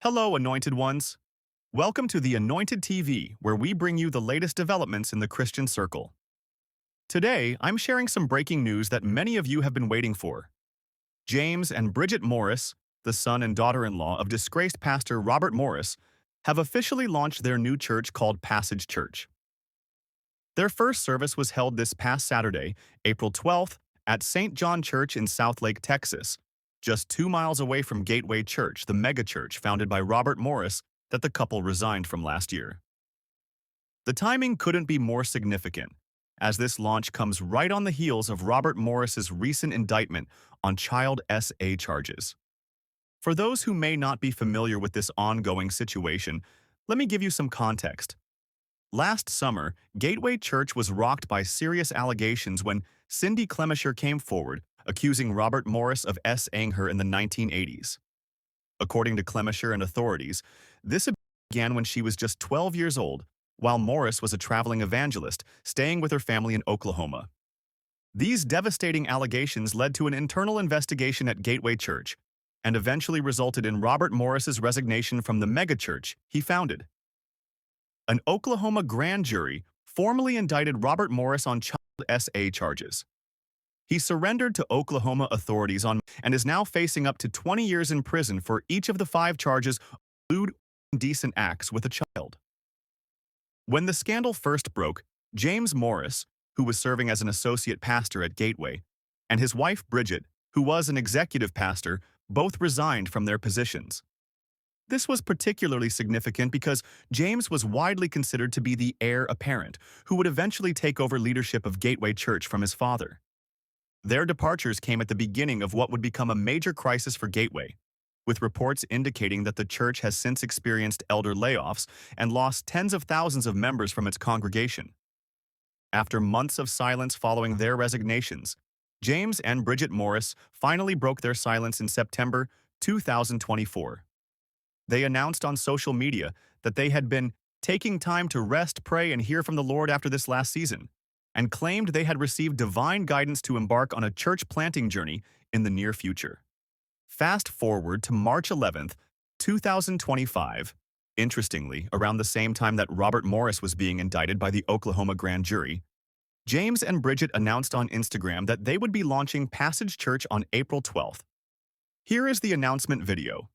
Hello, Anointed Ones. Welcome to the Anointed TV, where we bring you the latest developments in the Christian circle. Today, I'm sharing some breaking news that many of you have been waiting for. James and Bridget Morris, the son and daughter-in-law of disgraced pastor Robert Morris, have officially launched their new church called Passage Church. Their first service was held this past Saturday, April 12th, at St. John Church in Southlake, Texas, just 2 miles away from Gateway Church, the megachurch founded by Robert Morris that the couple resigned from last year. The timing couldn't be more significant, as this launch comes right on the heels of Robert Morris's recent indictment on child SA charges. For those who may not be familiar with this ongoing situation, let me give you some context. Last summer, Gateway Church was rocked by serious allegations when Cindy Clemisher came forward, accusing Robert Morris of SAing her in the 1980s. According to Clemisher and authorities, this began when she was just 12 years old, while Morris was a traveling evangelist, staying with her family in Oklahoma. These devastating allegations led to an internal investigation at Gateway Church and eventually resulted in Robert Morris's resignation from the megachurch he founded. An Oklahoma grand jury formally indicted Robert Morris on child SA charges. He surrendered to Oklahoma authorities and is now facing up to 20 years in prison for each of the 5 charges of lewd, indecent acts with a child. When the scandal first broke, James Morris, who was serving as an associate pastor at Gateway, and his wife Bridget, who was an executive pastor, both resigned from their positions. This was particularly significant because James was widely considered to be the heir apparent who would eventually take over leadership of Gateway Church from his father. Their departures came at the beginning of what would become a major crisis for Gateway, with reports indicating that the church has since experienced elder layoffs and lost tens of thousands of members from its congregation. After months of silence following their resignations, James and Bridget Morris finally broke their silence in September 2024. They announced on social media that they had been taking time to rest, pray, and hear from the Lord after this last season, and claimed they had received divine guidance to embark on a church planting journey in the near future. Fast forward to March 11th, 2025. Interestingly, around the same time that Robert Morris was being indicted by the Oklahoma grand jury, James and Bridget announced on Instagram that they would be launching Passage Church on April 12th. Here is the announcement video.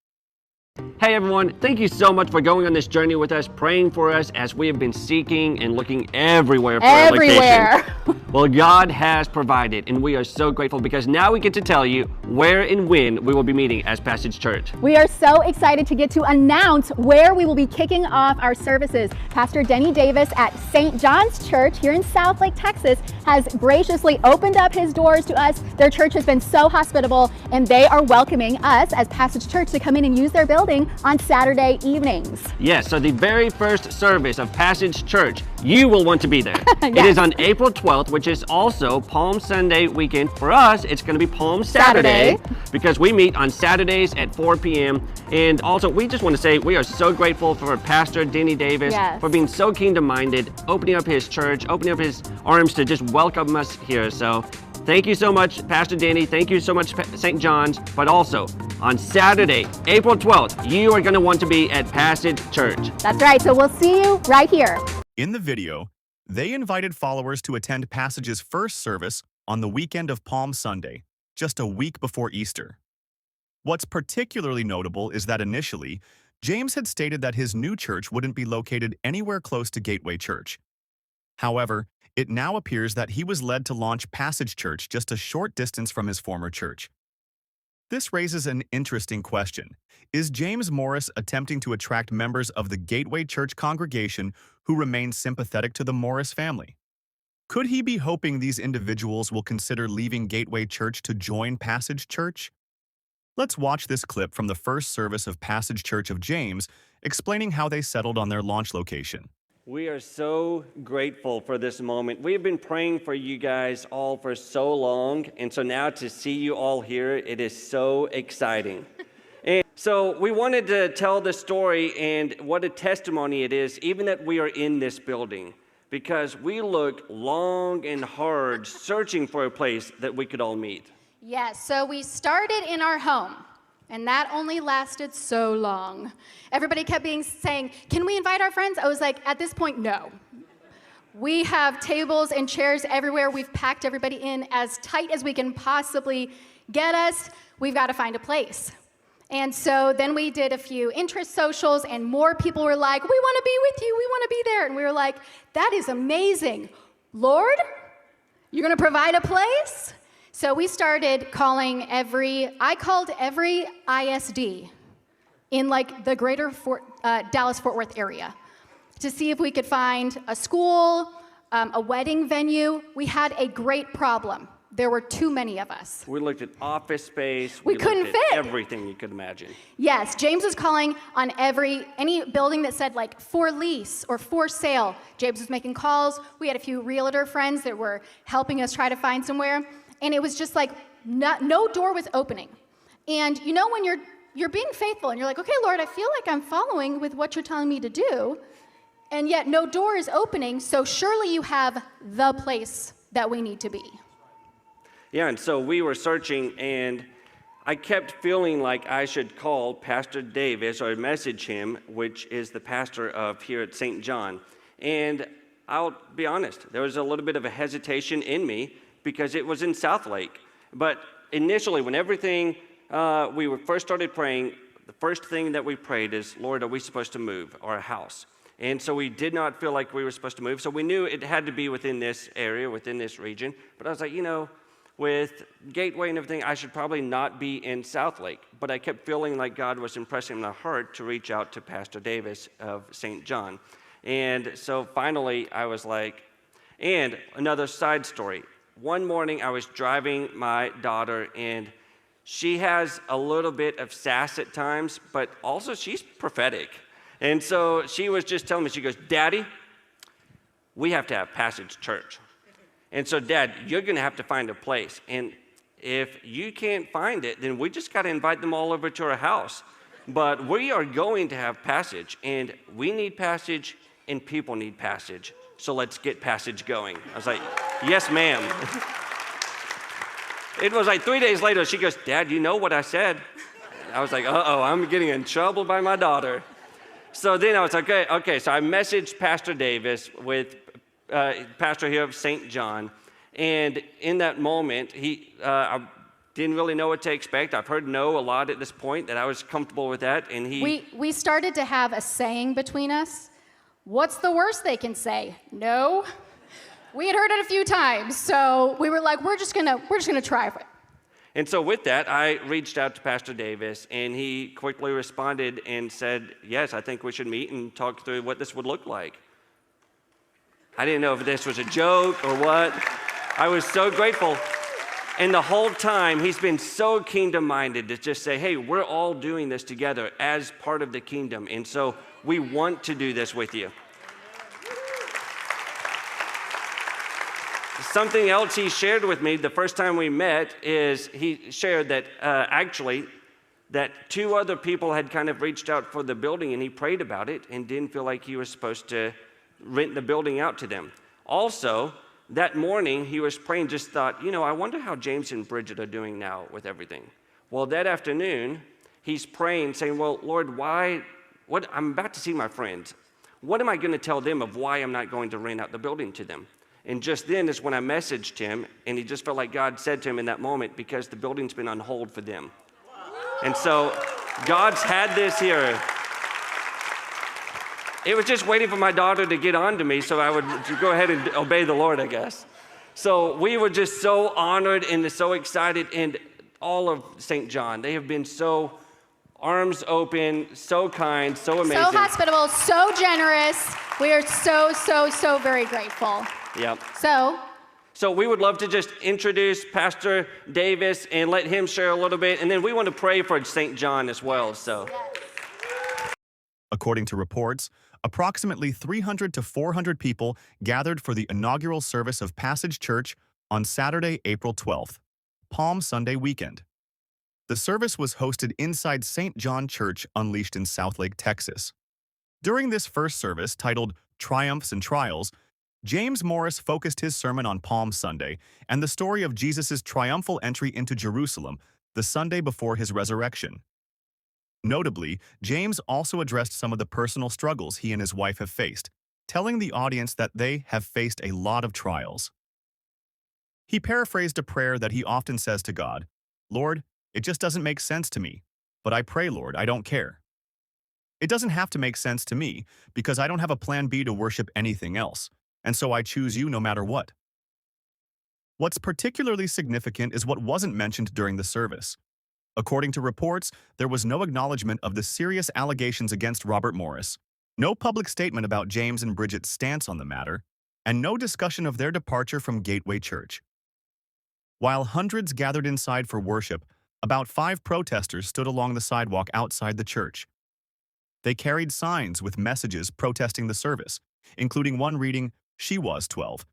Hey everyone, thank you so much for going on this journey with us, praying for us as we have been seeking and looking everywhere for a location. Well, God has provided, and we are so grateful because now we get to tell you where and when we will be meeting as Passage Church. We are so excited to get to announce where we will be kicking off our services. Pastor Denny Davis at St. John's Church here in Southlake, Texas, has graciously opened up his doors to us. Their church has been so hospitable, and they are welcoming us as Passage Church to come in and use their building on Saturday evenings. Yes, so the very first service of Passage Church, you will want to be there. Yes. It is on April 12th, which is also Palm Sunday weekend. For us, it's going to be Palm Saturday because we meet on Saturdays at 4 p.m. And also, we just want to say we are so grateful for Pastor Denny Davis for being so kingdom-minded, opening up his church, opening up his arms to just welcome us here. So thank you so much, Pastor Danny. Thank you so much, St. John's. But also, on Saturday, April 12th, you are going to want to be at Passage Church. That's right. So we'll see you right here. In the video, they invited followers to attend Passage's first service on the weekend of Palm Sunday, just a week before Easter. What's particularly notable is that initially, James had stated that his new church wouldn't be located anywhere close to Gateway Church. However, it now appears that he was led to launch Passage Church just a short distance from his former church. This raises an interesting question. Is James Morris attempting to attract members of the Gateway Church congregation who remain sympathetic to the Morris family? Could he be hoping these individuals will consider leaving Gateway Church to join Passage Church? Let's watch this clip from the first service of Passage Church of James, explaining how they settled on their launch location. We are so grateful for this moment. We have been praying for you guys all for so long, and so now to see you all here, it is so exciting. And so we wanted to tell the story and what a testimony it is, even that we are in this building, because we looked long and hard searching for a place that we could all meet. Yes, so we started in our home. And that only lasted so long. Everybody kept saying, can we invite our friends? I was like, at this point, no. We have tables and chairs everywhere. We've packed everybody in as tight as we can possibly get us. We've got to find a place. And so then we did a few interest socials, and more people were like, we want to be with you. We want to be there. And we were like, that is amazing. Lord, you're going to provide a place? So we started calling I called every ISD in like the greater Dallas-Fort Worth area to see if we could find a school, a wedding venue. We had a great problem. There were too many of us. We looked at office space. We couldn't looked at fit. Everything you could imagine. Yes, James was calling on any building that said like for lease or for sale. James was making calls. We had a few realtor friends that were helping us try to find somewhere. And it was just like no door was opening. And you know when you're being faithful and you're like, okay, Lord, I feel like I'm following with what you're telling me to do, and yet no door is opening, so surely you have the place that we need to be. Yeah, and so we were searching, and I kept feeling like I should call Pastor Davis or message him, which is the pastor of here at St. John. And I'll be honest, there was a little bit of a hesitation in me because it was in Southlake. But initially, when everything, we first started praying, the first thing that we prayed is, Lord, are we supposed to move our house? And so we did not feel like we were supposed to move. So we knew it had to be within this area, within this region. But I was like, with Gateway and everything, I should probably not be in Southlake. But I kept feeling like God was impressing my heart to reach out to Pastor Davis of St. John. And so finally, I was like, and another side story. One morning, I was driving my daughter, and she has a little bit of sass at times, but also she's prophetic. And so she was just telling me, she goes, Daddy, we have to have Passage Church. And so, Dad, you're going to have to find a place. And if you can't find it, then we just got to invite them all over to our house. But we are going to have Passage, and we need Passage, and people need Passage. So let's get Passage going. I was like, yes, ma'am. It was like 3 days later, she goes, Dad, you know what I said? I was like, uh-oh, I'm getting in trouble by my daughter. So then I was like, okay. So I messaged Pastor Davis with pastor here of St. John. And in that moment, I didn't really know what to expect. I've heard no a lot at this point, that I was comfortable with that. And we started to have a saying between us. What's the worst they can say? No. We had heard it a few times, so we were like, we're just gonna try it. And so with that, I reached out to Pastor Davis, and he quickly responded and said, yes, I think we should meet and talk through what this would look like. I didn't know if this was a joke or what. I was so grateful. And the whole time, he's been so kingdom-minded to just say, hey, we're all doing this together as part of the kingdom. And so we want to do this with you. Something else he shared with me the first time we met is he shared that actually that 2 other people had kind of reached out for the building, and he prayed about it and didn't feel like he was supposed to rent the building out to them. Also, that morning he was praying, just thought, I wonder how James and Bridget are doing now with everything. Well, that afternoon, he's praying, saying, well, Lord, I'm about to see my friends. What am I going to tell them of why I'm not going to rent out the building to them? And just then is when I messaged him, and he just felt like God said to him in that moment, because the building's been on hold for them. And so God's had this here. It was just waiting for my daughter to get on to me so I would go ahead and obey the Lord, I guess. So we were just so honored and so excited, and all of St. John, they have been so arms open, so kind, so amazing. So hospitable, so generous. We are so very grateful. Yep. So we would love to just introduce Pastor Davis and let him share a little bit, and then we want to pray for St. John as well. So, According to reports, approximately 300 to 400 people gathered for the inaugural service of Passage Church on Saturday, April 12th, Palm Sunday weekend. The service was hosted inside St. John Church, Unleashed in Southlake, Texas. During this first service, titled Triumphs and Trials, James Morris focused his sermon on Palm Sunday and the story of Jesus' triumphal entry into Jerusalem the Sunday before his resurrection. Notably, James also addressed some of the personal struggles he and his wife have faced, telling the audience that they have faced a lot of trials. He paraphrased a prayer that he often says to God, "Lord, it just doesn't make sense to me, but I pray, Lord, I don't care. It doesn't have to make sense to me because I don't have a plan B to worship anything else, and so I choose you no matter what." What's particularly significant is what wasn't mentioned during the service. According to reports, there was no acknowledgement of the serious allegations against Robert Morris, no public statement about James and Bridget's stance on the matter, and no discussion of their departure from Gateway Church. While hundreds gathered inside for worship, about 5 protesters stood along the sidewalk outside the church. They carried signs with messages protesting the service, including one reading, "She was 12,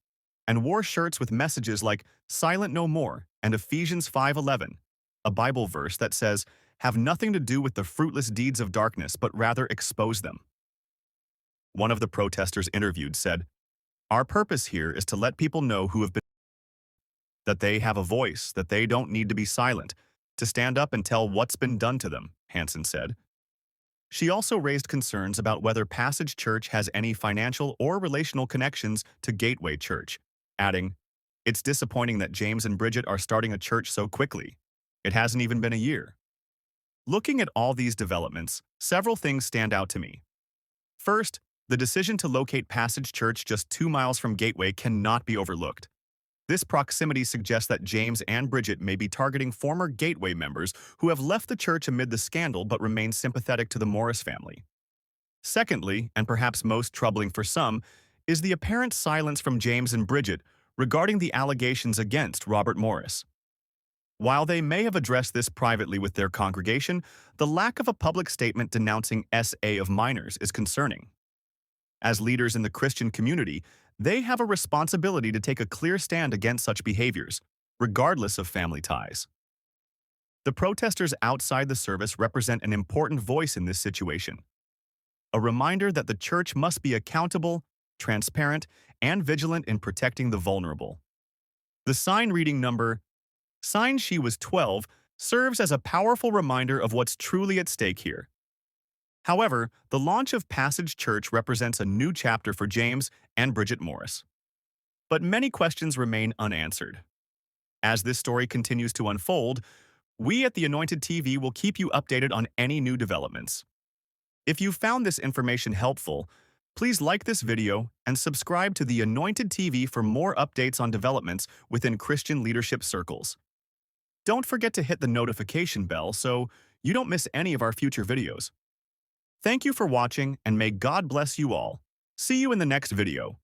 and wore shirts with messages like "Silent No More" and Ephesians 5:11, a Bible verse that says, "Have nothing to do with the fruitless deeds of darkness, but rather expose them." One of the protesters interviewed said, "Our purpose here is to let people know who have been that they have a voice, that they don't need to be silent, to stand up and tell what's been done to them," Hansen said. She also raised concerns about whether Passage Church has any financial or relational connections to Gateway Church, adding, "It's disappointing that James and Bridget are starting a church so quickly. It hasn't even been a year." Looking at all these developments, several things stand out to me. First, the decision to locate Passage Church just 2 miles from Gateway cannot be overlooked. This proximity suggests that James and Bridget may be targeting former Gateway members who have left the church amid the scandal but remain sympathetic to the Morris family. Secondly, and perhaps most troubling for some, is the apparent silence from James and Bridget regarding the allegations against Robert Morris. While they may have addressed this privately with their congregation, the lack of a public statement denouncing SA of minors is concerning. As leaders in the Christian community, they have a responsibility to take a clear stand against such behaviors, regardless of family ties. The protesters outside the service represent an important voice in this situation, a reminder that the church must be accountable, transparent, and vigilant in protecting the vulnerable. The sign reading number, "Sign She Was 12, serves as a powerful reminder of what's truly at stake here. However, the launch of Passage Church represents a new chapter for James and Bridget Morris. But many questions remain unanswered. As this story continues to unfold, we at the Anointed TV will keep you updated on any new developments. If you found this information helpful, please like this video and subscribe to the Anointed TV for more updates on developments within Christian leadership circles. Don't forget to hit the notification bell so you don't miss any of our future videos. Thank you for watching, and may God bless you all. See you in the next video.